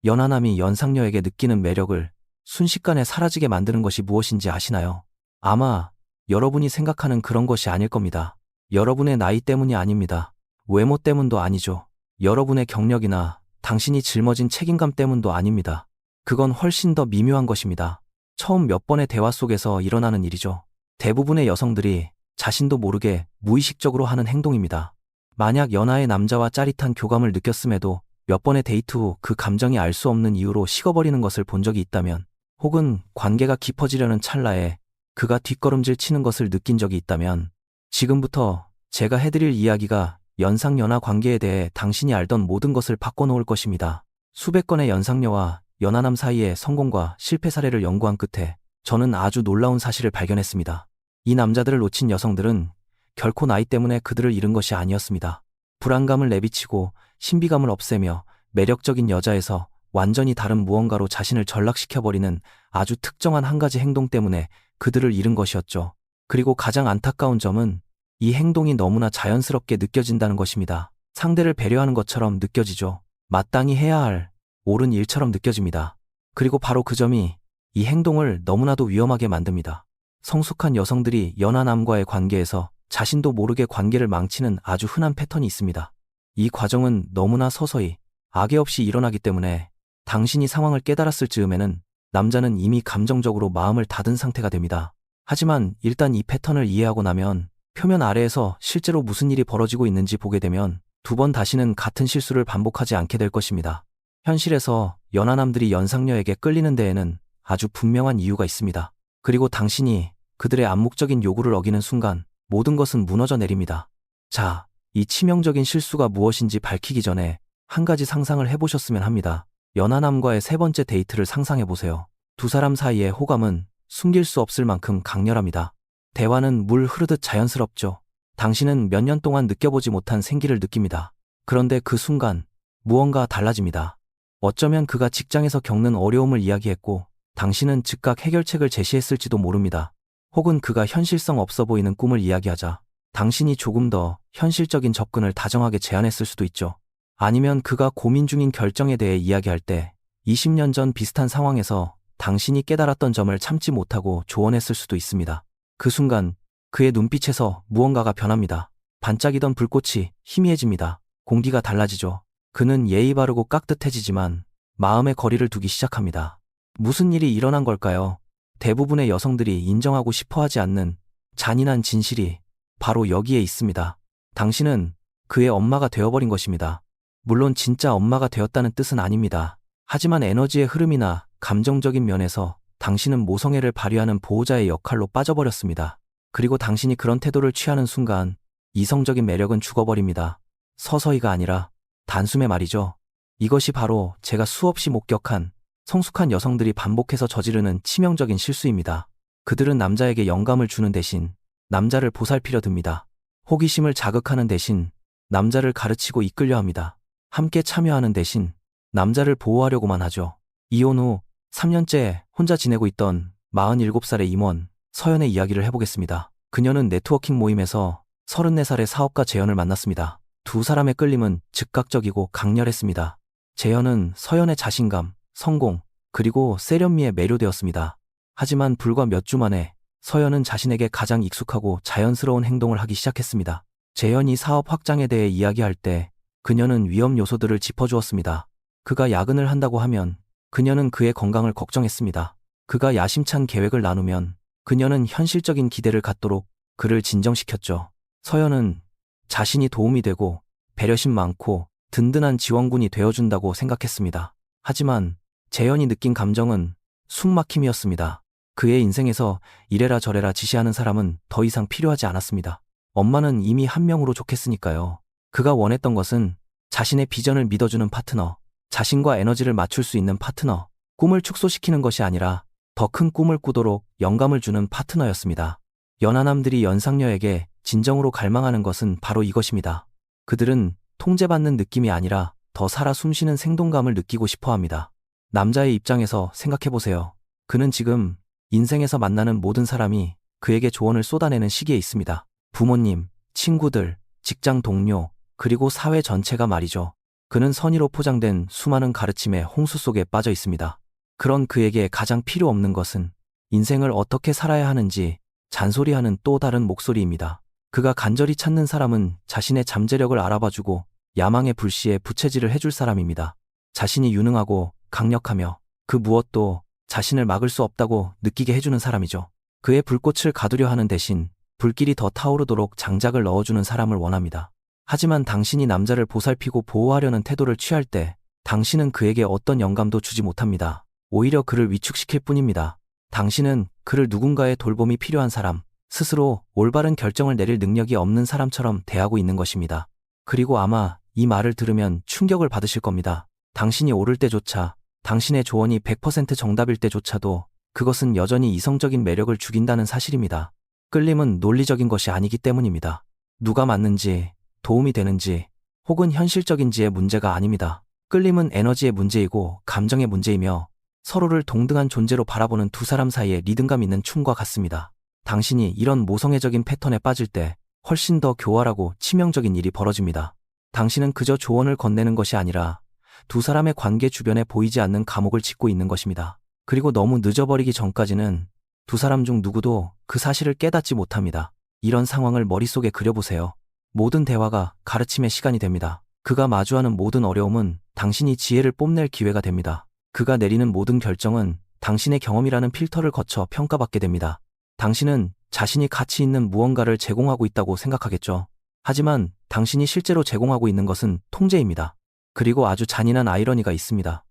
연하남이 연상녀에게 느끼는 매력을 순식간에 사라지게 만드는 것이 무엇인지 아시나요? 아마 여러분이 생각하는 그런 것이 아닐 겁니다. 여러분의 나이 때문이 아닙니다. 외모 때문도 아니죠. 여러분의 경력이나 당신이 짊어진 책임감 때문도 아닙니다. 그건 훨씬 더 미묘한 것입니다. 처음 몇 번의 대화 속에서 일어나는 일이죠. 대부분의 여성들이 자신도 모르게 무의식적으로 하는 행동입니다. 만약 연하의 남자와 짜릿한 교감을 느꼈음에도 몇 번의 데이트 후 그 감정이 알 수 없는 이유로 식어버리는 것을 본 적이 있다면, 혹은 관계가 깊어지려는 찰나에 그가 뒷걸음질 치는 것을 느낀 적이 있다면, 지금부터 제가 해드릴 이야기가 연상연하 관계에 대해 당신이 알던 모든 것을 바꿔놓을 것입니다. 수백 건의 연상녀와 연하남 사이의 성공과 실패 사례를 연구한 끝에 저는 아주 놀라운 사실을 발견했습니다. 이 남자들을 놓친 여성들은 결코 나이 때문에 그들을 잃은 것이 아니었습니다. 불안감을 내비치고 신비감을 없애며 매력적인 여자에서 완전히 다른 무언가로 자신을 전락시켜버리는 아주 특정한 한 가지 행동 때문에 그들을 잃은 것이었죠. 그리고 가장 안타까운 점은 이 행동이 너무나 자연스럽게 느껴진다는 것입니다. 상대를 배려하는 것처럼 느껴지죠. 마땅히 해야 할 옳은 일처럼 느껴집니다. 그리고 바로 그 점이 이 행동을 너무나도 위험하게 만듭니다. 성숙한 여성들이 연하남과의 관계에서 자신도 모르게 관계를 망치는 아주 흔한 패턴이 있습니다. 이 과정은 너무나 서서히 악의 없이 일어나기 때문에 당신이 상황을 깨달았을 즈음에는 남자는 이미 감정적으로 마음을 닫은 상태가 됩니다. 하지만 일단 이 패턴을 이해하고 나면 표면 아래에서 실제로 무슨 일이 벌어지고 있는지 보게 되면 두 번 다시는 같은 실수를 반복하지 않게 될 것입니다. 현실에서 연하남들이 연상녀에게 끌리는 데에는 아주 분명한 이유가 있습니다. 그리고 당신이 그들의 암묵적인 요구를 어기는 순간 모든 것은 무너져 내립니다. 자, 이 치명적인 실수가 무엇인지 밝히기 전에 한 가지 상상을 해보셨으면 합니다. 연하남과의 세 번째 데이트를 상상해보세요. 두 사람 사이의 호감은 숨길 수 없을 만큼 강렬합니다. 대화는 물 흐르듯 자연스럽죠. 당신은 몇 년 동안 느껴보지 못한 생기를 느낍니다. 그런데 그 순간 무언가 달라집니다. 어쩌면 그가 직장에서 겪는 어려움을 이야기했고 당신은 즉각 해결책을 제시했을지도 모릅니다. 혹은 그가 현실성 없어 보이는 꿈을 이야기하자 당신이 조금 더 현실적인 접근을 다정하게 제안했을 수도 있죠. 아니면 그가 고민 중인 결정에 대해 이야기할 때 20년 전 비슷한 상황에서 당신이 깨달았던 점을 참지 못하고 조언했을 수도 있습니다. 그 순간 그의 눈빛에서 무언가가 변합니다. 반짝이던 불꽃이 희미해집니다. 공기가 달라지죠. 그는 예의 바르고 깍듯해지지만 마음의 거리를 두기 시작합니다. 무슨 일이 일어난 걸까요? 대부분의 여성들이 인정하고 싶어 하지 않는 잔인한 진실이 바로 여기에 있습니다. 당신은 그의 엄마가 되어버린 것입니다. 물론 진짜 엄마가 되었다는 뜻은 아닙니다. 하지만 에너지의 흐름이나 감정적인 면에서 당신은 모성애를 발휘하는 보호자의 역할로 빠져버렸습니다. 그리고 당신이 그런 태도를 취하는 순간 이성적인 매력은 죽어버립니다. 서서히가 아니라 단숨에 말이죠. 이것이 바로 제가 수없이 목격한 성숙한 여성들이 반복해서 저지르는 치명적인 실수입니다. 그들은 남자에게 영감을 주는 대신 남자를 보살피려 듭니다. 호기심을 자극하는 대신 남자를 가르치고 이끌려 합니다. 함께 참여하는 대신 남자를 보호하려고만 하죠. 이혼 후 3년째 혼자 지내고 있던 47살의 임원 서연의 이야기를 해보겠습니다. 그녀는 네트워킹 모임에서 34살의 사업가 재현을 만났습니다. 두 사람의 끌림은 즉각적이고 강렬했습니다. 재현은 서연의 자신감, 성공, 그리고 세련미에 매료되었습니다. 하지만 불과 몇 주 만에 서연은 자신에게 가장 익숙하고 자연스러운 행동을 하기 시작했습니다. 재현이 사업 확장에 대해 이야기할 때 그녀는 위험 요소들을 짚어주었습니다. 그가 야근을 한다고 하면 그녀는 그의 건강을 걱정했습니다. 그가 야심찬 계획을 나누면 그녀는 현실적인 기대를 갖도록 그를 진정시켰죠. 서연은 자신이 도움이 되고 배려심 많고 든든한 지원군이 되어준다고 생각했습니다. 하지만 재현이 느낀 감정은 숨막힘이었습니다. 그의 인생에서 이래라 저래라 지시하는 사람은 더 이상 필요하지 않았습니다. 엄마는 이미 한 명으로 좋겠으니까요. 그가 원했던 것은 자신의 비전을 믿어주는 파트너, 자신과 에너지를 맞출 수 있는 파트너, 꿈을 축소시키는 것이 아니라 더 큰 꿈을 꾸도록 영감을 주는 파트너였습니다. 연하남들이 연상녀에게 진정으로 갈망하는 것은 바로 이것입니다. 그들은 통제받는 느낌이 아니라 더 살아 숨쉬는 생동감을 느끼고 싶어 합니다. 남자의 입장에서 생각해보세요. 그는 지금 인생에서 만나는 모든 사람이 그에게 조언을 쏟아내는 시기에 있습니다. 부모님, 친구들, 직장 동료, 그리고 사회 전체가 말이죠. 그는 선의로 포장된 수많은 가르침의 홍수 속에 빠져 있습니다. 그런 그에게 가장 필요 없는 것은 인생을 어떻게 살아야 하는지 잔소리하는 또 다른 목소리입니다. 그가 간절히 찾는 사람은 자신의 잠재력을 알아봐주고 야망의 불씨에 부채질을 해줄 사람입니다. 자신이 유능하고 강력하며 그 무엇도 자신을 막을 수 없다고 느끼게 해주는 사람이죠. 그의 불꽃을 가두려 하는 대신 불길이 더 타오르도록 장작을 넣어주는 사람을 원합니다. 하지만 당신이 남자를 보살피고 보호하려는 태도를 취할 때 당신은 그에게 어떤 영감도 주지 못합니다. 오히려 그를 위축시킬 뿐입니다. 당신은 그를 누군가의 돌봄이 필요한 사람, 스스로 올바른 결정을 내릴 능력이 없는 사람처럼 대하고 있는 것입니다. 그리고 아마 이 말을 들으면 충격을 받으실 겁니다. 당신이 옳을 때조차, 당신의 조언이 100% 정답일 때조차도 그것은 여전히 이성적인 매력을 죽인다는 사실입니다. 끌림은 논리적인 것이 아니기 때문입니다. 누가 맞는지, 도움이 되는지, 혹은 현실적인지의 문제가 아닙니다. 끌림은 에너지의 문제이고 감정의 문제이며 서로를 동등한 존재로 바라보는 두 사람 사이의 리듬감 있는 춤과 같습니다. 당신이 이런 모성애적인 패턴에 빠질 때 훨씬 더 교활하고 치명적인 일이 벌어집니다. 당신은 그저 조언을 건네는 것이 아니라 두 사람의 관계 주변에 보이지 않는 감옥을 짓고 있는 것입니다. 그리고 너무 늦어버리기 전까지는 두 사람 중 누구도 그 사실을 깨닫지 못합니다. 이런 상황을 머릿속에 그려보세요. 모든 대화가 가르침의 시간이 됩니다. 그가 마주하는 모든 어려움은 당신이 지혜를 뽐낼 기회가 됩니다. 그가 내리는 모든 결정은 당신의 경험이라는 필터를 거쳐 평가받게 됩니다. 당신은 자신이 가치 있는 무언가를 제공하고 있다고 생각하겠죠. 하지만 당신이 실제로 제공하고 있는 것은 통제입니다. 그리고 아주 잔인한 아이러니가 있습니다.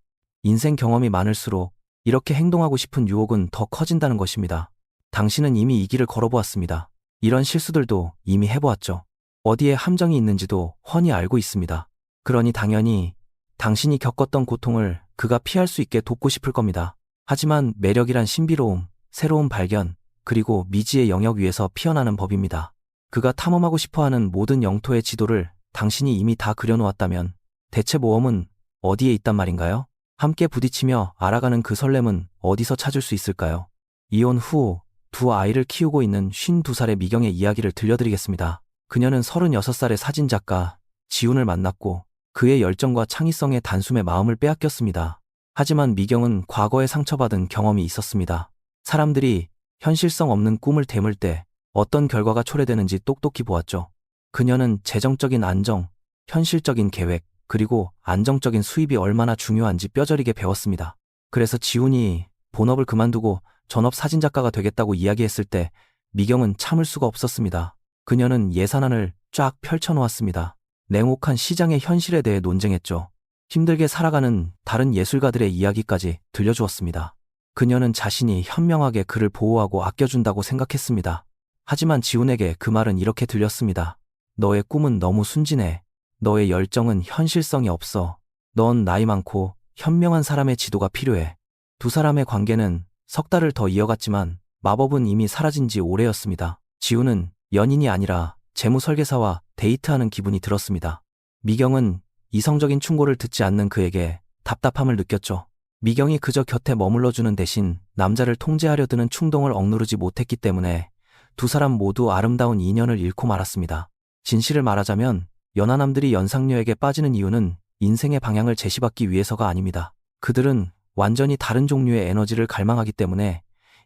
인생 경험이 많을수록 이렇게 행동하고 싶은 유혹은 더 커진다는 것입니다. 당신은 이미 이 길을 걸어보았습니다. 이런 실수들도 이미 해보았죠. 어디에 함정이 있는지도 훤히 알고 있습니다. 그러니 당연히 당신이 겪었던 고통을 그가 피할 수 있게 돕고 싶을 겁니다. 하지만 매력이란 신비로움, 새로운 발견, 그리고 미지의 영역 위에서 피어나는 법입니다. 그가 탐험하고 싶어하는 모든 영토의 지도를 당신이 이미 다 그려놓았다면 대체 모험은 어디에 있단 말인가요? 함께 부딪히며 알아가는 그 설렘은 어디서 찾을 수 있을까요? 이혼 후 두 아이를 키우고 있는 52살의 미경의 이야기를 들려드리겠습니다. 그녀는 36살의 사진작가 지훈을 만났고 그의 열정과 창의성에 단숨에 마음을 빼앗겼습니다. 하지만 미경은 과거에 상처받은 경험이 있었습니다. 사람들이 현실성 없는 꿈을 대물 때 어떤 결과가 초래되는지 똑똑히 보았죠. 그녀는 재정적인 안정, 현실적인 계획, 그리고 안정적인 수입이 얼마나 중요한지 뼈저리게 배웠습니다. 그래서 지훈이 본업을 그만두고 전업 사진작가가 되겠다고 이야기했을 때 미경은 참을 수가 없었습니다. 그녀는 예산안을 쫙 펼쳐놓았습니다. 냉혹한 시장의 현실에 대해 논쟁했죠. 힘들게 살아가는 다른 예술가들의 이야기까지 들려주었습니다. 그녀는 자신이 현명하게 그를 보호하고 아껴준다고 생각했습니다. 하지만 지훈에게 그 말은 이렇게 들렸습니다. 너의 꿈은 너무 순진해. 너의 열정은 현실성이 없어. 넌 나이 많고 현명한 사람의 지도가 필요해. 두 사람의 관계는 석 달을 더 이어갔지만 마법은 이미 사라진 지 오래였습니다. 지훈은 연인이 아니라 재무설계사와 데이트하는 기분이 들었습니다. 미경은 이성적인 충고를 듣지 않는 그에게 답답함을 느꼈죠. 미경이 그저 곁에 머물러주는 대신 남자를 통제하려 드는 충동을 억누르지 못했기 때문에 두 사람 모두 아름다운 인연을 잃고 말았습니다. 진실을 말하자면 연하남들이 연상녀에게 빠지는 이유는 인생의 방향을 제시받기 위해서가 아닙니다. 그들은 완전히 다른 종류의 에너지를 갈망하기 때문에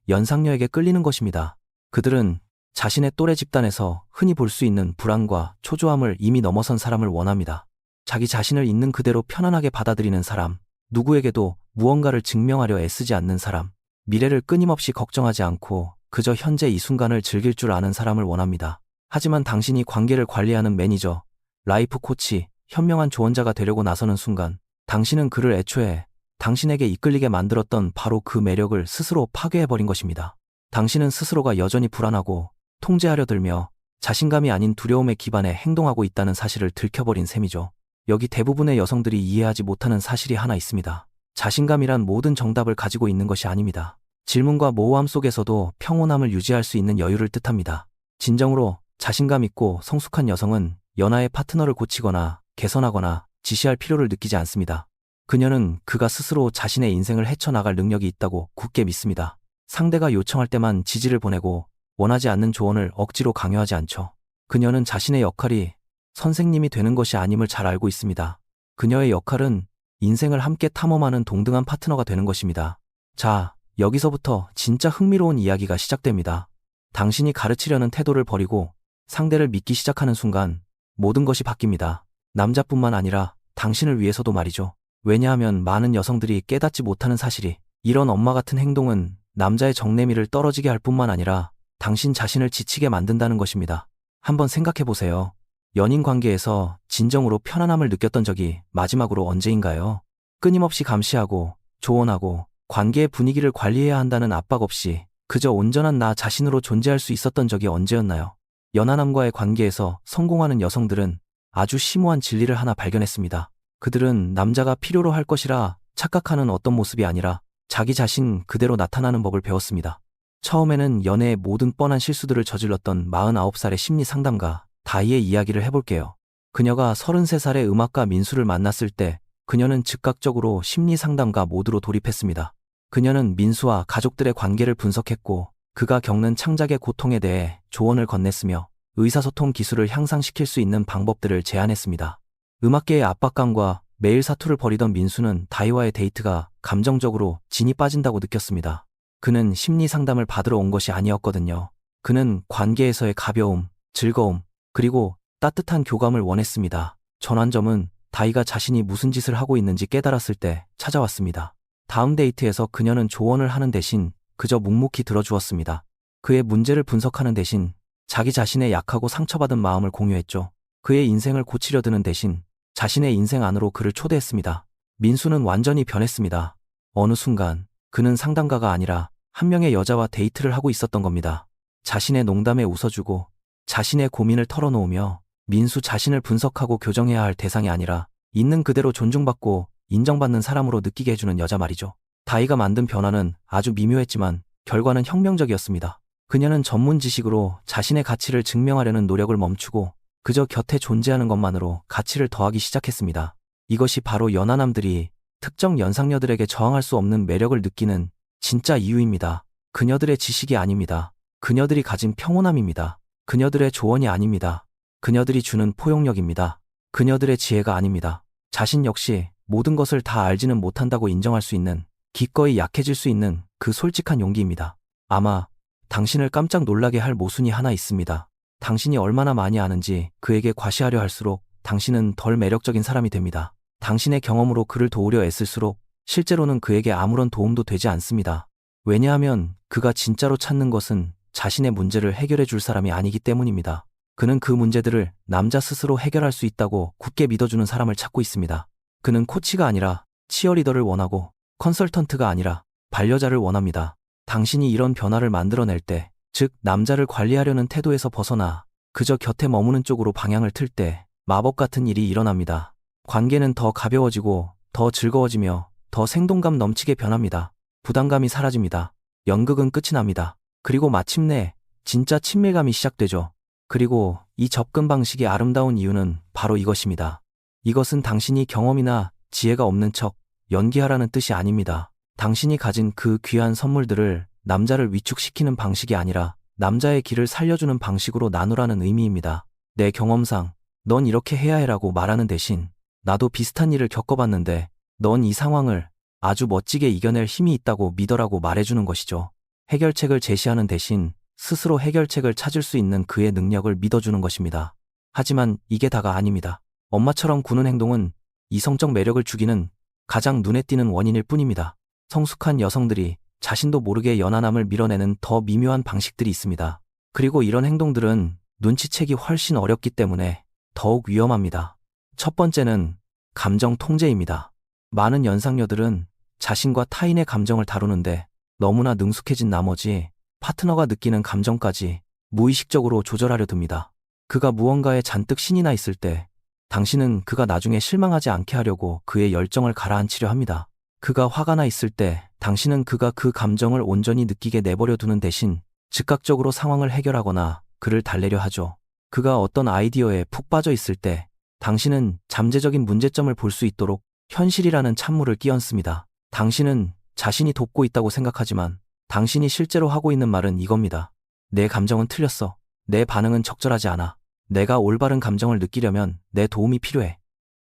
연상녀에게 끌리는 것입니다. 그들은 자신의 또래 집단에서 흔히 볼 수 있는 불안과 초조함을 이미 넘어선 사람을 원합니다. 자기 자신을 있는 그대로 편안하게 받아들이는 사람, 누구에게도 무언가를 증명하려 애쓰지 않는 사람, 미래를 끊임없이 걱정하지 않고 그저 현재 이 순간을 즐길 줄 아는 사람을 원합니다. 하지만 당신이 관계를 관리하는 매니저, 라이프 코치, 현명한 조언자가 되려고 나서는 순간 당신은 그를 애초에 당신에게 이끌리게 만들었던 바로 그 매력을 스스로 파괴해버린 것입니다. 당신은 스스로가 여전히 불안하고 통제하려 들며 자신감이 아닌 두려움에 기반해 행동하고 있다는 사실을 들켜버린 셈이죠. 여기 대부분의 여성들이 이해하지 못하는 사실이 하나 있습니다. 자신감이란 모든 정답을 가지고 있는 것이 아닙니다. 질문과 모호함 속에서도 평온함을 유지할 수 있는 여유를 뜻합니다. 진정으로 자신감 있고 성숙한 여성은 연하의 파트너를 고치거나 개선하거나 지시할 필요를 느끼지 않습니다. 그녀는 그가 스스로 자신의 인생을 헤쳐나갈 능력이 있다고 굳게 믿습니다. 상대가 요청할 때만 지지를 보내고 원하지 않는 조언을 억지로 강요하지 않죠. 그녀는 자신의 역할이 선생님이 되는 것이 아님을 잘 알고 있습니다. 그녀의 역할은 인생을 함께 탐험하는 동등한 파트너가 되는 것입니다. 자, 여기서부터 진짜 흥미로운 이야기가 시작됩니다. 당신이 가르치려는 태도를 버리고 상대를 믿기 시작하는 순간 모든 것이 바뀝니다. 남자뿐만 아니라 당신을 위해서도 말이죠. 왜냐하면 많은 여성들이 깨닫지 못하는 사실이 이런 엄마 같은 행동은 남자의 정내미를 떨어지게 할 뿐만 아니라 당신 자신을 지치게 만든다는 것입니다. 한번 생각해 보세요. 연인 관계에서 진정으로 편안함을 느꼈던 적이 마지막으로 언제인가요? 끊임없이 감시하고 조언하고 관계의 분위기를 관리해야 한다는 압박 없이 그저 온전한 나 자신으로 존재할 수 있었던 적이 언제였나요? 연하남과의 관계에서 성공하는 여성들은 아주 심오한 진리를 하나 발견했습니다. 그들은 남자가 필요로 할 것이라 착각하는 어떤 모습이 아니라 자기 자신 그대로 나타나는 법을 배웠습니다. 처음에는 연애의 모든 뻔한 실수들을 저질렀던 49살의 심리 상담가 다이의 이야기를 해볼게요. 그녀가 33살의 음악가 민수를 만났을 때 그녀는 즉각적으로 심리 상담가 모드로 돌입했습니다. 그녀는 민수와 가족들의 관계를 분석했고 그가 겪는 창작의 고통에 대해 조언을 건넸으며 의사소통 기술을 향상시킬 수 있는 방법들을 제안했습니다. 음악계의 압박감과 매일 사투를 벌이던 민수는 다이와의 데이트가 감정적으로 진이 빠진다고 느꼈습니다. 그는 심리 상담을 받으러 온 것이 아니었거든요. 그는 관계에서의 가벼움, 즐거움, 그리고 따뜻한 교감을 원했습니다. 전환점은 다이가 자신이 무슨 짓을 하고 있는지 깨달았을 때 찾아왔습니다. 다음 데이트에서 그녀는 조언을 하는 대신 그저 묵묵히 들어주었습니다. 그의 문제를 분석하는 대신 자기 자신의 약하고 상처받은 마음을 공유했죠. 그의 인생을 고치려 드는 대신 자신의 인생 안으로 그를 초대했습니다. 민수는 완전히 변했습니다. 어느 순간 그는 상담가가 아니라 한 명의 여자와 데이트를 하고 있었던 겁니다. 자신의 농담에 웃어주고 자신의 고민을 털어놓으며 민수 자신을 분석하고 교정해야 할 대상이 아니라 있는 그대로 존중받고 인정받는 사람으로 느끼게 해주는 여자 말이죠. 다이가 만든 변화는 아주 미묘했지만 결과는 혁명적이었습니다. 그녀는 전문 지식으로 자신의 가치를 증명하려는 노력을 멈추고 그저 곁에 존재하는 것만으로 가치를 더하기 시작했습니다. 이것이 바로 연하남들이 특정 연상녀들에게 저항할 수 없는 매력을 느끼는 진짜 이유입니다. 그녀들의 지식이 아닙니다. 그녀들이 가진 평온함입니다. 그녀들의 조언이 아닙니다. 그녀들이 주는 포용력입니다. 그녀들의 지혜가 아닙니다. 자신 역시 모든 것을 다 알지는 못한다고 인정할 수 있는, 기꺼이 약해질 수 있는 그 솔직한 용기입니다. 아마 당신을 깜짝 놀라게 할 모순이 하나 있습니다. 당신이 얼마나 많이 아는지 그에게 과시하려 할수록 당신은 덜 매력적인 사람이 됩니다. 당신의 경험으로 그를 도우려 애쓸수록 실제로는 그에게 아무런 도움도 되지 않습니다. 왜냐하면 그가 진짜로 찾는 것은 자신의 문제를 해결해 줄 사람이 아니기 때문입니다. 그는 그 문제들을 남자 스스로 해결할 수 있다고 굳게 믿어주는 사람을 찾고 있습니다. 그는 코치가 아니라 치어리더를 원하고 컨설턴트가 아니라 반려자를 원합니다. 당신이 이런 변화를 만들어낼 때, 즉 남자를 관리하려는 태도에서 벗어나 그저 곁에 머무는 쪽으로 방향을 틀 때 마법 같은 일이 일어납니다. 관계는 더 가벼워지고 더 즐거워지며 더 생동감 넘치게 변합니다. 부담감이 사라집니다. 연극은 끝이 납니다. 그리고 마침내 진짜 친밀감이 시작되죠. 그리고 이 접근 방식이 아름다운 이유는 바로 이것입니다. 이것은 당신이 경험이나 지혜가 없는 척 연기하라는 뜻이 아닙니다. 당신이 가진 그 귀한 선물들을 남자를 위축시키는 방식이 아니라 남자의 길을 살려주는 방식으로 나누라는 의미입니다. 내 경험상 넌 이렇게 해야 해라고 말하는 대신 나도 비슷한 일을 겪어봤는데 넌 이 상황을 아주 멋지게 이겨낼 힘이 있다고 믿어라고 말해주는 것이죠. 해결책을 제시하는 대신 스스로 해결책을 찾을 수 있는 그의 능력을 믿어주는 것입니다. 하지만 이게 다가 아닙니다. 엄마처럼 구는 행동은 이성적 매력을 죽이는 가장 눈에 띄는 원인일 뿐입니다. 성숙한 여성들이 자신도 모르게 연하남을 밀어내는 더 미묘한 방식들이 있습니다. 그리고 이런 행동들은 눈치채기 훨씬 어렵기 때문에 더욱 위험합니다. 첫 번째는 감정 통제입니다. 많은 연상녀들은 자신과 타인의 감정을 다루는데 너무나 능숙해진 나머지 파트너가 느끼는 감정까지 무의식적으로 조절하려 듭니다. 그가 무언가에 잔뜩 신이 나 있을 때 당신은 그가 나중에 실망하지 않게 하려고 그의 열정을 가라앉히려 합니다. 그가 화가 나 있을 때 당신은 그가 그 감정을 온전히 느끼게 내버려 두는 대신 즉각적으로 상황을 해결하거나 그를 달래려 하죠. 그가 어떤 아이디어에 푹 빠져 있을 때 당신은 잠재적인 문제점을 볼 수 있도록 현실이라는 찬물을 끼얹습니다. 당신은 자신이 돕고 있다고 생각하지만 당신이 실제로 하고 있는 말은 이겁니다. 내 감정은 틀렸어. 내 반응은 적절하지 않아. 내가 올바른 감정을 느끼려면 내 도움이 필요해.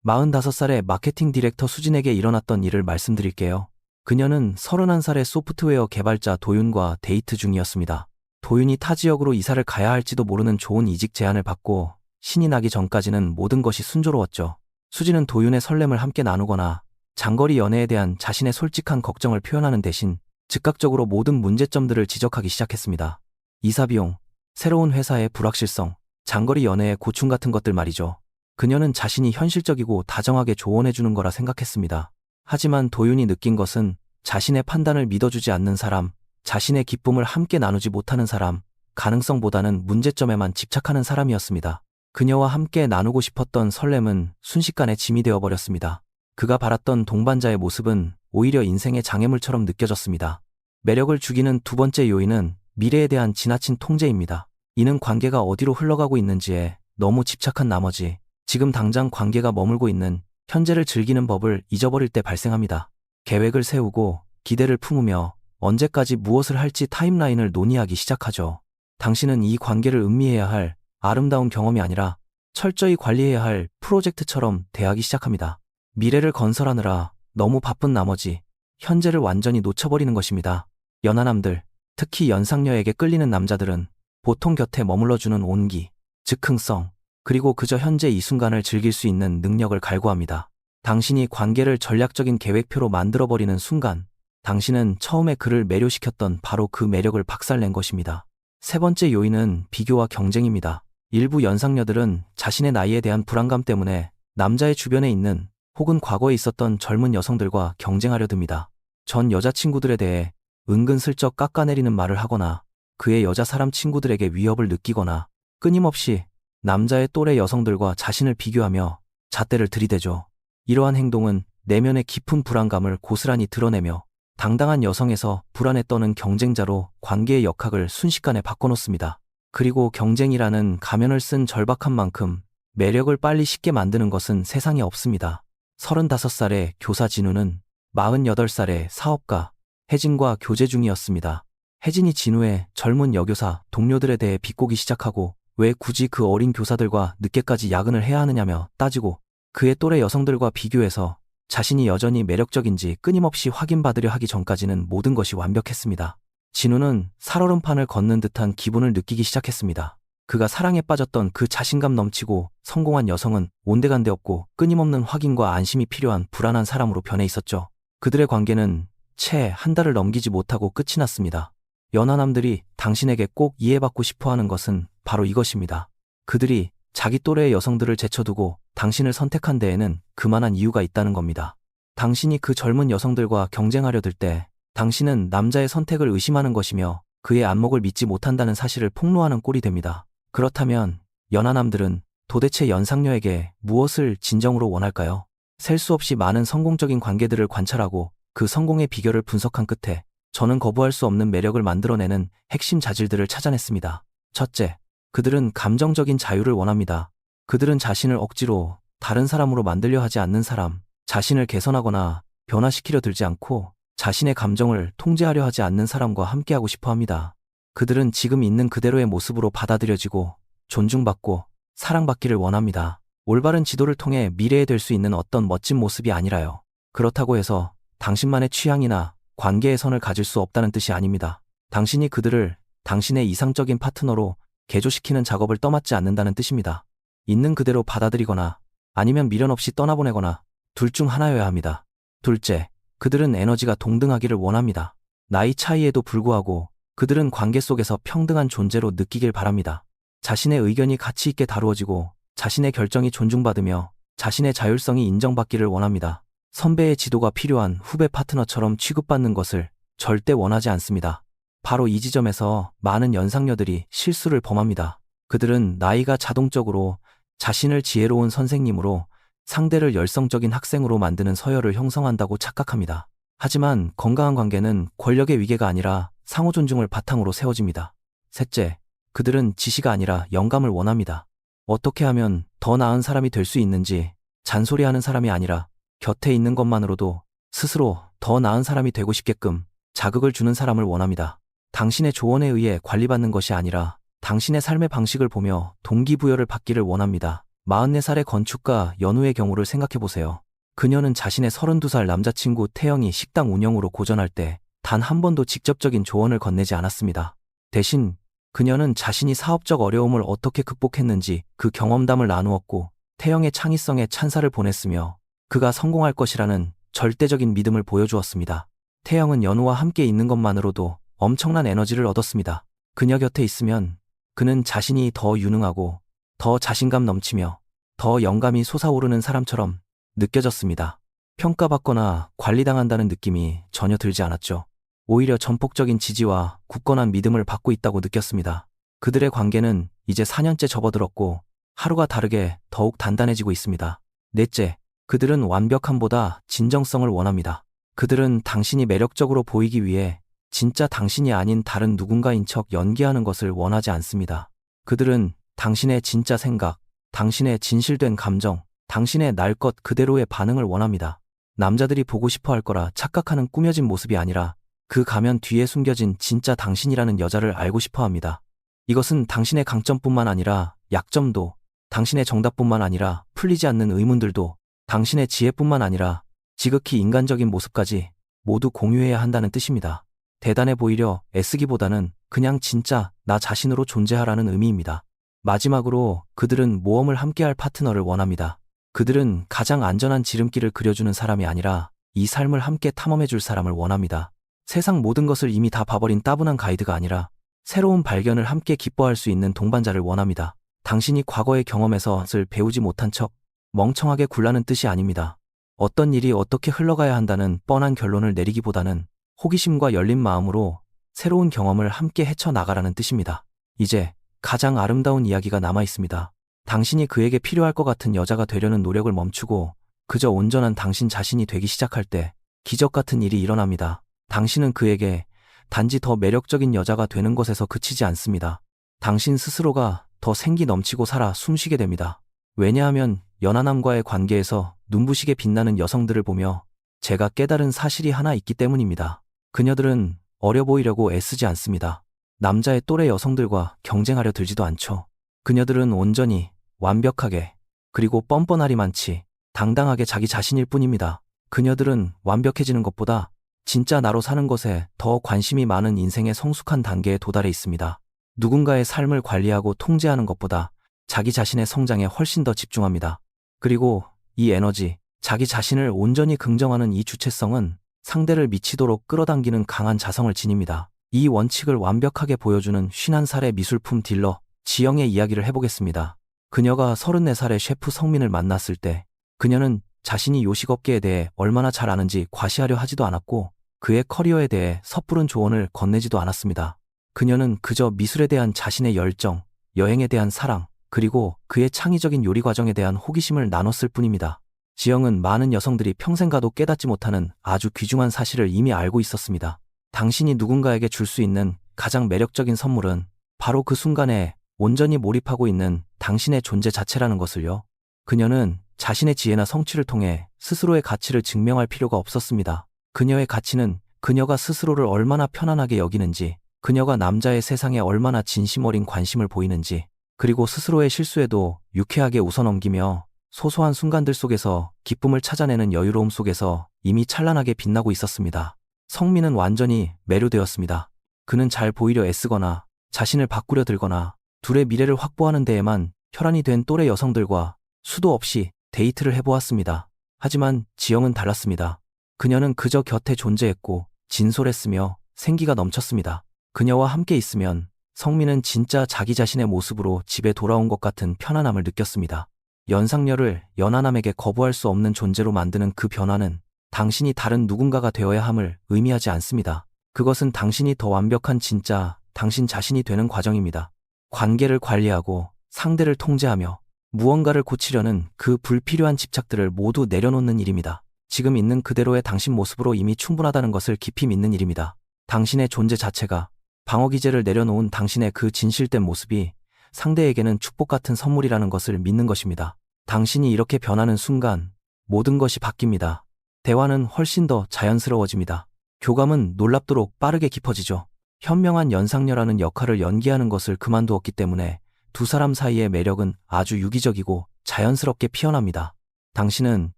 45살의 마케팅 디렉터 수진에게 일어났던 일을 말씀드릴게요. 그녀는 31살의 소프트웨어 개발자 도윤과 데이트 중이었습니다. 도윤이 타 지역으로 이사를 가야 할지도 모르는 좋은 이직 제안을 받고 신이 나기 전까지는 모든 것이 순조로웠죠. 수진은 도윤의 설렘을 함께 나누거나 장거리 연애에 대한 자신의 솔직한 걱정을 표현하는 대신 즉각적으로 모든 문제점들을 지적하기 시작했습니다. 이사비용, 새로운 회사의 불확실성, 장거리 연애의 고충 같은 것들 말이죠. 그녀는 자신이 현실적이고 다정하게 조언해주는 거라 생각했습니다. 하지만 도윤이 느낀 것은 자신의 판단을 믿어주지 않는 사람, 자신의 기쁨을 함께 나누지 못하는 사람, 가능성보다는 문제점에만 집착하는 사람이었습니다. 그녀와 함께 나누고 싶었던 설렘은 순식간에 짐이 되어버렸습니다. 그가 바랐던 동반자의 모습은 오히려 인생의 장애물처럼 느껴졌습니다. 매력을 죽이는 두 번째 요인은 미래에 대한 지나친 통제입니다. 이는 관계가 어디로 흘러가고 있는지에 너무 집착한 나머지 지금 당장 관계가 머물고 있는 현재를 즐기는 법을 잊어버릴 때 발생합니다. 계획을 세우고 기대를 품으며 언제까지 무엇을 할지 타임라인을 논의하기 시작하죠. 당신은 이 관계를 음미해야 할 아름다운 경험이 아니라 철저히 관리해야 할 프로젝트처럼 대하기 시작합니다. 미래를 건설하느라 너무 바쁜 나머지 현재를 완전히 놓쳐버리는 것입니다. 연하남들, 특히 연상녀에게 끌리는 남자들은 보통 곁에 머물러주는 온기, 즉흥성, 그리고 그저 현재 이 순간을 즐길 수 있는 능력을 갈구합니다. 당신이 관계를 전략적인 계획표로 만들어버리는 순간, 당신은 처음에 그를 매료시켰던 바로 그 매력을 박살낸 것입니다. 세 번째 요인은 비교와 경쟁입니다. 일부 연상녀들은 자신의 나이에 대한 불안감 때문에 남자의 주변에 있는 혹은 과거에 있었던 젊은 여성들과 경쟁하려 듭니다. 전 여자친구들에 대해 은근슬쩍 깎아내리는 말을 하거나 그의 여자 사람 친구들에게 위협을 느끼거나 끊임없이 남자의 또래 여성들과 자신을 비교하며 잣대를 들이대죠. 이러한 행동은 내면의 깊은 불안감을 고스란히 드러내며 당당한 여성에서 불안에 떠는 경쟁자로 관계의 역학을 순식간에 바꿔놓습니다. 그리고 경쟁이라는 가면을 쓴 절박한 만큼 매력을 빨리 식게 만드는 것은 세상에 없습니다. 35살의 교사 진우는 48살의 사업가 혜진과 교제 중이었습니다. 혜진이 진우의 젊은 여교사 동료들에 대해 비꼬기 시작하고 왜 굳이 그 어린 교사들과 늦게까지 야근을 해야 하느냐며 따지고 그의 또래 여성들과 비교해서 자신이 여전히 매력적인지 끊임없이 확인받으려 하기 전까지는 모든 것이 완벽했습니다. 진우는 살얼음판을 걷는 듯한 기분을 느끼기 시작했습니다. 그가 사랑에 빠졌던 그 자신감 넘치고 성공한 여성은 온데간데 없고 끊임없는 확인과 안심이 필요한 불안한 사람으로 변해 있었죠. 그들의 관계는 채 한 달을 넘기지 못하고 끝이 났습니다. 연하남들이 당신에게 꼭 이해받고 싶어하는 것은 바로 이것입니다. 그들이 자기 또래의 여성들을 제쳐두고 당신을 선택한 데에는 그만한 이유가 있다는 겁니다. 당신이 그 젊은 여성들과 경쟁하려 들 때 당신은 남자의 선택을 의심하는 것이며 그의 안목을 믿지 못한다는 사실을 폭로하는 꼴이 됩니다. 그렇다면 연하남들은 도대체 연상녀에게 무엇을 진정으로 원할까요? 셀 수 없이 많은 성공적인 관계들을 관찰하고 그 성공의 비결을 분석한 끝에 저는 거부할 수 없는 매력을 만들어내는 핵심 자질들을 찾아냈습니다. 첫째, 그들은 감정적인 자유를 원합니다. 그들은 자신을 억지로 다른 사람으로 만들려 하지 않는 사람, 자신을 개선하거나 변화시키려 들지 않고 자신의 감정을 통제하려 하지 않는 사람과 함께하고 싶어 합니다. 그들은 지금 있는 그대로의 모습으로 받아들여지고 존중받고 사랑받기를 원합니다. 올바른 지도를 통해 미래에 될 수 있는 어떤 멋진 모습이 아니라요. 그렇다고 해서 당신만의 취향이나 관계의 선을 가질 수 없다는 뜻이 아닙니다. 당신이 그들을 당신의 이상적인 파트너로 개조시키는 작업을 떠맡지 않는다는 뜻입니다. 있는 그대로 받아들이거나 아니면 미련 없이 떠나보내거나 둘 중 하나여야 합니다. 둘째, 그들은 에너지가 동등하기를 원합니다. 나이 차이에도 불구하고 그들은 관계 속에서 평등한 존재로 느끼길 바랍니다. 자신의 의견이 가치 있게 다루어지고 자신의 결정이 존중받으며 자신의 자율성이 인정받기를 원합니다. 선배의 지도가 필요한 후배 파트너처럼 취급받는 것을 절대 원하지 않습니다. 바로 이 지점에서 많은 연상녀들이 실수를 범합니다. 그들은 나이가 자동적으로 자신을 지혜로운 선생님으로 상대를 열성적인 학생으로 만드는 서열을 형성한다고 착각합니다. 하지만 건강한 관계는 권력의 위계가 아니라 상호 존중을 바탕으로 세워집니다. 셋째, 그들은 지시가 아니라 영감을 원합니다. 어떻게 하면 더 나은 사람이 될 수 있는지 잔소리하는 사람이 아니라 곁에 있는 것만으로도 스스로 더 나은 사람이 되고 싶게끔 자극을 주는 사람을 원합니다. 당신의 조언에 의해 관리받는 것이 아니라 당신의 삶의 방식을 보며 동기부여를 받기를 원합니다. 44살의 건축가 연우의 경우를 생각해보세요. 그녀는 자신의 32살 남자친구 태영이 식당 운영으로 고전할 때 단 한 번도 직접적인 조언을 건네지 않았습니다. 대신 그녀는 자신이 사업적 어려움을 어떻게 극복했는지 그 경험담을 나누었고 태영의 창의성에 찬사를 보냈으며 그가 성공할 것이라는 절대적인 믿음을 보여주었습니다. 태영은 연우와 함께 있는 것만으로도 엄청난 에너지를 얻었습니다. 그녀 곁에 있으면 그는 자신이 더 유능하고 더 자신감 넘치며 더 영감이 솟아오르는 사람처럼 느껴졌습니다. 평가받거나 관리당한다는 느낌이 전혀 들지 않았죠. 오히려 전폭적인 지지와 굳건한 믿음을 받고 있다고 느꼈습니다. 그들의 관계는 이제 4년째 접어들었고 하루가 다르게 더욱 단단해지고 있습니다. 넷째, 그들은 완벽함보다 진정성을 원합니다. 그들은 당신이 매력적으로 보이기 위해 진짜 당신이 아닌 다른 누군가인 척 연기하는 것을 원하지 않습니다. 그들은 당신의 진짜 생각, 당신의 진실된 감정, 당신의 날 것 그대로의 반응을 원합니다. 남자들이 보고 싶어 할 거라 착각하는 꾸며진 모습이 아니라 그 가면 뒤에 숨겨진 진짜 당신이라는 여자를 알고 싶어 합니다. 이것은 당신의 강점뿐만 아니라 약점도, 당신의 정답뿐만 아니라 풀리지 않는 의문들도, 당신의 지혜뿐만 아니라 지극히 인간적인 모습까지 모두 공유해야 한다는 뜻입니다. 대단해 보이려 애쓰기보다는 그냥 진짜 나 자신으로 존재하라는 의미입니다. 마지막으로 그들은 모험을 함께할 파트너를 원합니다. 그들은 가장 안전한 지름길을 그려주는 사람이 아니라 이 삶을 함께 탐험해줄 사람을 원합니다. 세상 모든 것을 이미 다 봐버린 따분한 가이드가 아니라 새로운 발견을 함께 기뻐할 수 있는 동반자를 원합니다. 당신이 과거의 경험에서를 배우지 못한 척 멍청하게 굴라는 뜻이 아닙니다. 어떤 일이 어떻게 흘러가야 한다는 뻔한 결론을 내리기보다는 호기심과 열린 마음으로 새로운 경험을 함께 헤쳐나가라는 뜻입니다. 이제 가장 아름다운 이야기가 남아 있습니다. 당신이 그에게 필요할 것 같은 여자가 되려는 노력을 멈추고 그저 온전한 당신 자신이 되기 시작할 때 기적 같은 일이 일어납니다. 당신은 그에게 단지 더 매력적인 여자가 되는 것에서 그치지 않습니다. 당신 스스로가 더 생기 넘치고 살아 숨쉬게 됩니다. 왜냐하면 연하남과의 관계에서 눈부시게 빛나는 여성들을 보며 제가 깨달은 사실이 하나 있기 때문입니다. 그녀들은 어려 보이려고 애쓰지 않습니다. 남자의 또래 여성들과 경쟁하려 들지도 않죠. 그녀들은 온전히, 완벽하게, 그리고 뻔뻔하리만치 당당하게 자기 자신일 뿐입니다. 그녀들은 완벽해지는 것보다 진짜 나로 사는 것에 더 관심이 많은 인생의 성숙한 단계에 도달해 있습니다. 누군가의 삶을 관리하고 통제하는 것보다 자기 자신의 성장에 훨씬 더 집중합니다. 그리고 이 에너지, 자기 자신을 온전히 긍정하는 이 주체성은 상대를 미치도록 끌어당기는 강한 자성을 지닙니다. 이 원칙을 완벽하게 보여주는 51살의 미술품 딜러 지영의 이야기를 해보겠습니다. 그녀가 34살의 셰프 성민을 만났을 때 그녀는 자신이 요식업계에 대해 얼마나 잘 아는지 과시하려 하지도 않았고 그의 커리어에 대해 섣부른 조언을 건네지도 않았습니다. 그녀는 그저 미술에 대한 자신의 열정, 여행에 대한 사랑, 그리고 그의 창의적인 요리 과정에 대한 호기심을 나눴을 뿐입니다. 지영은 많은 여성들이 평생 가도 깨닫지 못하는 아주 귀중한 사실을 이미 알고 있었습니다. 당신이 누군가에게 줄 수 있는 가장 매력적인 선물은 바로 그 순간에 온전히 몰입하고 있는 당신의 존재 자체라는 것을요. 그녀는 자신의 지혜나 성취를 통해 스스로의 가치를 증명할 필요가 없었습니다. 그녀의 가치는 그녀가 스스로를 얼마나 편안하게 여기는지, 그녀가 남자의 세상에 얼마나 진심 어린 관심을 보이는지, 그리고 스스로의 실수에도 유쾌하게 웃어넘기며 소소한 순간들 속에서 기쁨을 찾아내는 여유로움 속에서 이미 찬란하게 빛나고 있었습니다. 성민은 완전히 매료되었습니다. 그는 잘 보이려 애쓰거나 자신을 바꾸려 들거나 둘의 미래를 확보하는 데에만 혈안이 된 또래 여성들과 수도 없이 데이트를 해보았습니다. 하지만 지영은 달랐습니다. 그녀는 그저 곁에 존재했고 진솔했으며 생기가 넘쳤습니다. 그녀와 함께 있으면 성민은 진짜 자기 자신의 모습으로 집에 돌아온 것 같은 편안함을 느꼈습니다. 연상녀를 연하남에게 거부할 수 없는 존재로 만드는 그 변화는 당신이 다른 누군가가 되어야 함을 의미하지 않습니다. 그것은 당신이 더 완벽한 진짜 당신 자신이 되는 과정입니다. 관계를 관리하고 상대를 통제하며 무언가를 고치려는 그 불필요한 집착들을 모두 내려놓는 일입니다. 지금 있는 그대로의 당신 모습으로 이미 충분하다는 것을 깊이 믿는 일입니다. 당신의 존재 자체가 방어기제를 내려놓은 당신의 그 진실된 모습이 상대에게는 축복 같은 선물이라는 것을 믿는 것입니다. 당신이 이렇게 변하는 순간 모든 것이 바뀝니다. 대화는 훨씬 더 자연스러워집니다. 교감은 놀랍도록 빠르게 깊어지죠. 현명한 연상녀라는 역할을 연기하는 것을 그만두었기 때문에 두 사람 사이의 매력은 아주 유기적이고 자연스럽게 피어납니다. 당신은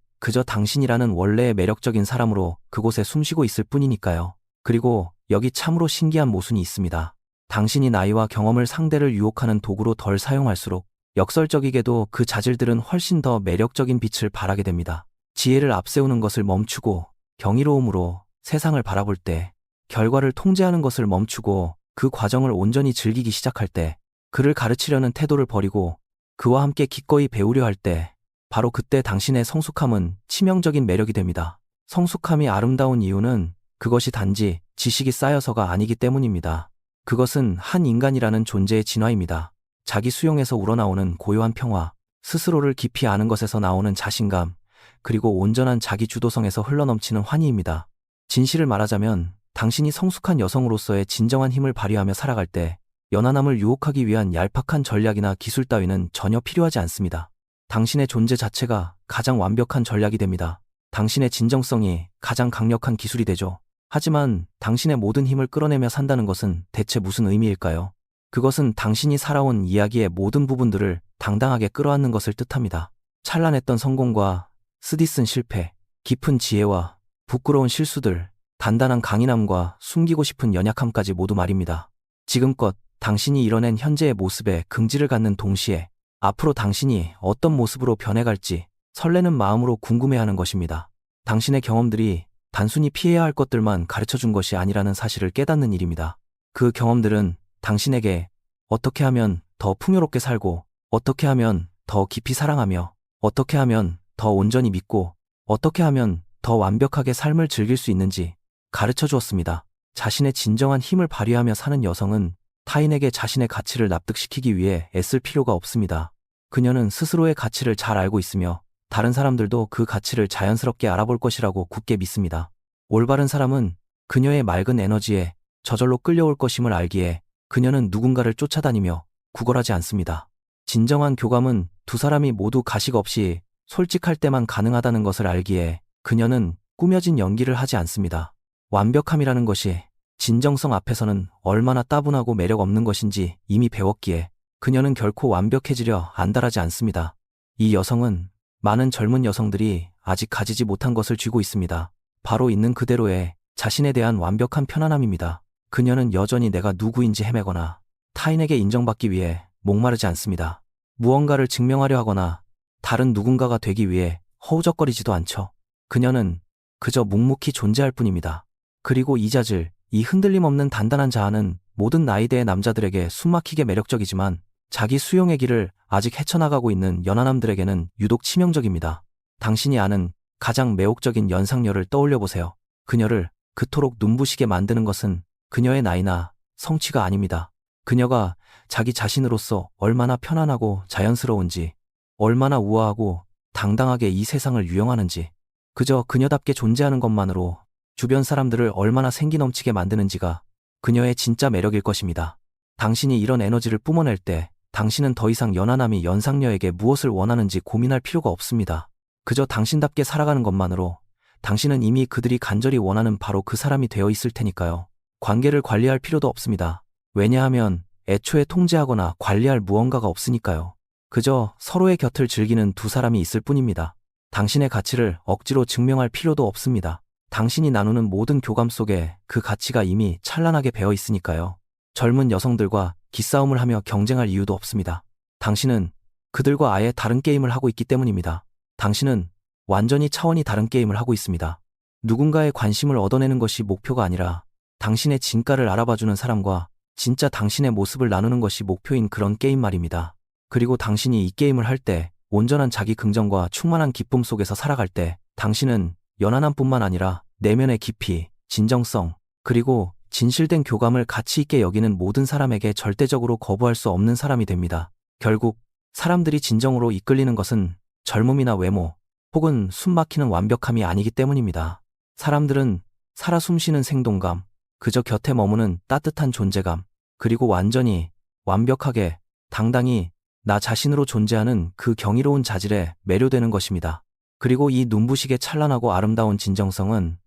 그저 당신이라는 원래의 매력적인 사람으로 그곳에 숨쉬고 있을 뿐이니까요. 그리고 여기 참으로 신기한 모순이 있습니다. 당신이 나이와 경험을 상대를 유혹하는 도구로 덜 사용할수록 역설적이게도 그 자질들은 훨씬 더 매력적인 빛을 발하게 됩니다. 지혜를 앞세우는 것을 멈추고 경이로움으로 세상을 바라볼 때, 결과를 통제하는 것을 멈추고 그 과정을 온전히 즐기기 시작할 때, 그를 가르치려는 태도를 버리고 그와 함께 기꺼이 배우려 할 때, 바로 그때 당신의 성숙함은 치명적인 매력이 됩니다. 성숙함이 아름다운 이유는 그것이 단지 지식이 쌓여서가 아니기 때문입니다. 그것은 한 인간이라는 존재의 진화입니다. 자기 수용에서 우러나오는 고요한 평화, 스스로를 깊이 아는 것에서 나오는 자신감, 그리고 온전한 자기 주도성에서 흘러넘치는 환희입니다. 진실을 말하자면 당신이 성숙한 여성으로서의 진정한 힘을 발휘하며 살아갈 때 연하남을 유혹하기 위한 얄팍한 전략이나 기술 따위는 전혀 필요하지 않습니다. 당신의 존재 자체가 가장 완벽한 전략이 됩니다. 당신의 진정성이 가장 강력한 기술이 되죠. 하지만 당신의 모든 힘을 끌어내며 산다는 것은 대체 무슨 의미일까요? 그것은 당신이 살아온 이야기의 모든 부분들을 당당하게 끌어안는 것을 뜻합니다. 찬란했던 성공과 쓰디쓴 실패, 깊은 지혜와 부끄러운 실수들, 단단한 강인함과 숨기고 싶은 연약함까지 모두 말입니다. 지금껏 당신이 이뤄낸 현재의 모습에 긍지를 갖는 동시에 앞으로 당신이 어떤 모습으로 변해갈지 설레는 마음으로 궁금해하는 것입니다. 당신의 경험들이 단순히 피해야 할 것들만 가르쳐준 것이 아니라는 사실을 깨닫는 일입니다. 그 경험들은 당신에게 어떻게 하면 더 풍요롭게 살고, 어떻게 하면 더 깊이 사랑하며, 어떻게 하면 더 온전히 믿고, 어떻게 하면 더 완벽하게 삶을 즐길 수 있는지 가르쳐 주었습니다. 자신의 진정한 힘을 발휘하며 사는 여성은 타인에게 자신의 가치를 납득시키기 위해 애쓸 필요가 없습니다. 그녀는 스스로의 가치를 잘 알고 있으며 다른 사람들도 그 가치를 자연스럽게 알아볼 것이라고 굳게 믿습니다. 올바른 사람은 그녀의 맑은 에너지에 저절로 끌려올 것임을 알기에 그녀는 누군가를 쫓아다니며 구걸하지 않습니다. 진정한 교감은 두 사람이 모두 가식 없이 솔직할 때만 가능하다는 것을 알기에 그녀는 꾸며진 연기를 하지 않습니다. 완벽함이라는 것이 진정성 앞에서는 얼마나 따분하고 매력 없는 것인지 이미 배웠기에 그녀는 결코 완벽해지려 안달하지 않습니다. 이 여성은 많은 젊은 여성들이 아직 가지지 못한 것을 쥐고 있습니다. 바로 있는 그대로의 자신에 대한 완벽한 편안함입니다. 그녀는 여전히 내가 누구인지 헤매거나 타인에게 인정받기 위해 목마르지 않습니다. 무언가를 증명하려 하거나 다른 누군가가 되기 위해 허우적거리지도 않죠. 그녀는 그저 묵묵히 존재할 뿐입니다. 그리고 이 자질, 이 흔들림 없는 단단한 자아는 모든 나이대의 남자들에게 숨막히게 매력적이지만 자기 수용의 길을 아직 헤쳐나가고 있는 연하남들에게는 유독 치명적입니다. 당신이 아는 가장 매혹적인 연상녀를 떠올려보세요. 그녀를 그토록 눈부시게 만드는 것은 그녀의 나이나 성취가 아닙니다. 그녀가 자기 자신으로서 얼마나 편안하고 자연스러운지, 얼마나 우아하고 당당하게 이 세상을 유영하는지, 그저 그녀답게 존재하는 것만으로 주변 사람들을 얼마나 생기 넘치게 만드는지가 그녀의 진짜 매력일 것입니다. 당신이 이런 에너지를 뿜어낼 때 당신은 더 이상 연하남이 연상녀에게 무엇을 원하는지 고민할 필요가 없습니다. 그저 당신답게 살아가는 것만으로 당신은 이미 그들이 간절히 원하는 바로 그 사람이 되어 있을 테니까요. 관계를 관리할 필요도 없습니다. 왜냐하면 애초에 통제하거나 관리할 무언가가 없으니까요. 그저 서로의 곁을 즐기는 두 사람이 있을 뿐입니다. 당신의 가치를 억지로 증명할 필요도 없습니다. 당신이 나누는 모든 교감 속에 그 가치가 이미 찬란하게 배어 있으니까요. 젊은 여성들과 기싸움을 하며 경쟁할 이유도 없습니다. 당신은 그들과 아예 다른 게임을 하고 있기 때문입니다. 당신은 완전히 차원이 다른 게임을 하고 있습니다. 누군가의 관심을 얻어내는 것이 목표가 아니라 당신의 진가를 알아봐주는 사람과 진짜 당신의 모습을 나누는 것이 목표인 그런 게임 말입니다. 그리고 당신이 이 게임을 할 때 온전한 자기 긍정과 충만한 기쁨 속에서 살아갈 때 당신은 연하남뿐만 아니라 내면의 깊이, 진정성, 그리고 진실된 교감을 가치 있게 여기는 모든 사람에게 절대적으로 거부할 수 없는 사람이 됩니다. 결국 사람들이 진정으로 이끌리는 것은 젊음이나 외모, 혹은 숨막히는 완벽함이 아니기 때문입니다. 사람들은 살아 숨쉬는 생동감, 그저 곁에 머무는 따뜻한 존재감, 그리고 완전히, 완벽하게, 당당히 나 자신으로 존재하는 그 경이로운 자질에 매료되는 것입니다. 그리고 이 눈부시게 찬란하고 아름다운 진정성은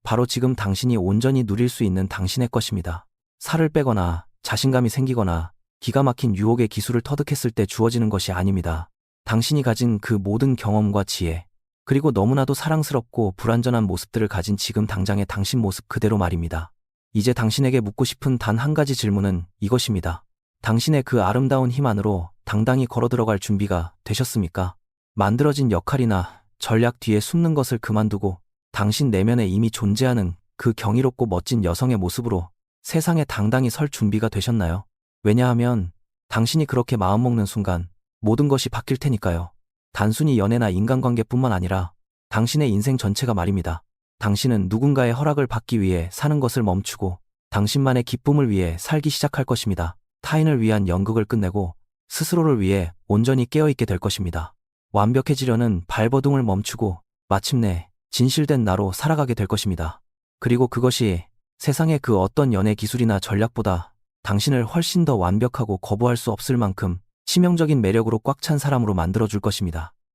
바로 지금 당신이 온전히 누릴 수 있는 당신의 것입니다. 살을 빼거나 자신감이 생기거나 기가 막힌 유혹의 기술을 터득했을 때 주어지는 것이 아닙니다. 당신이 가진 그 모든 경험과 지혜, 그리고 너무나도 사랑스럽고 불완전한 모습들을 가진 지금 당장의 당신 모습 그대로 말입니다. 이제 당신에게 묻고 싶은 단 한 가지 질문은 이것입니다. 당신의 그 아름다운 힘 안으로 당당히 걸어 들어갈 준비가 되셨습니까? 만들어진 역할이나 전략 뒤에 숨는 것을 그만두고 당신 내면에 이미 존재하는 그 경이롭고 멋진 여성의 모습으로 세상에 당당히 설 준비가 되셨나요? 왜냐하면 당신이 그렇게 마음먹는 순간 모든 것이 바뀔 테니까요. 단순히 연애나 인간관계뿐만 아니라 당신의 인생 전체가 말입니다. 당신은 누군가의 허락을 받기 위해 사는 것을 멈추고 당신만의 기쁨을 위해 살기 시작할 것입니다. 타인을 위한 연극을 끝내고 스스로를 위해 온전히 깨어있게 될 것입니다. 완벽해지려는 발버둥을 멈추고 마침내 진실된 나로 살아가게 될 것입니다. 그리고 그것이 세상의 그 어떤 연애 기술이나 전략보다 당신을 훨씬 더 완벽하고 거부할 수 없을 만큼 치명적인 매력으로 꽉 찬 사람으로 만들어줄 것입니다.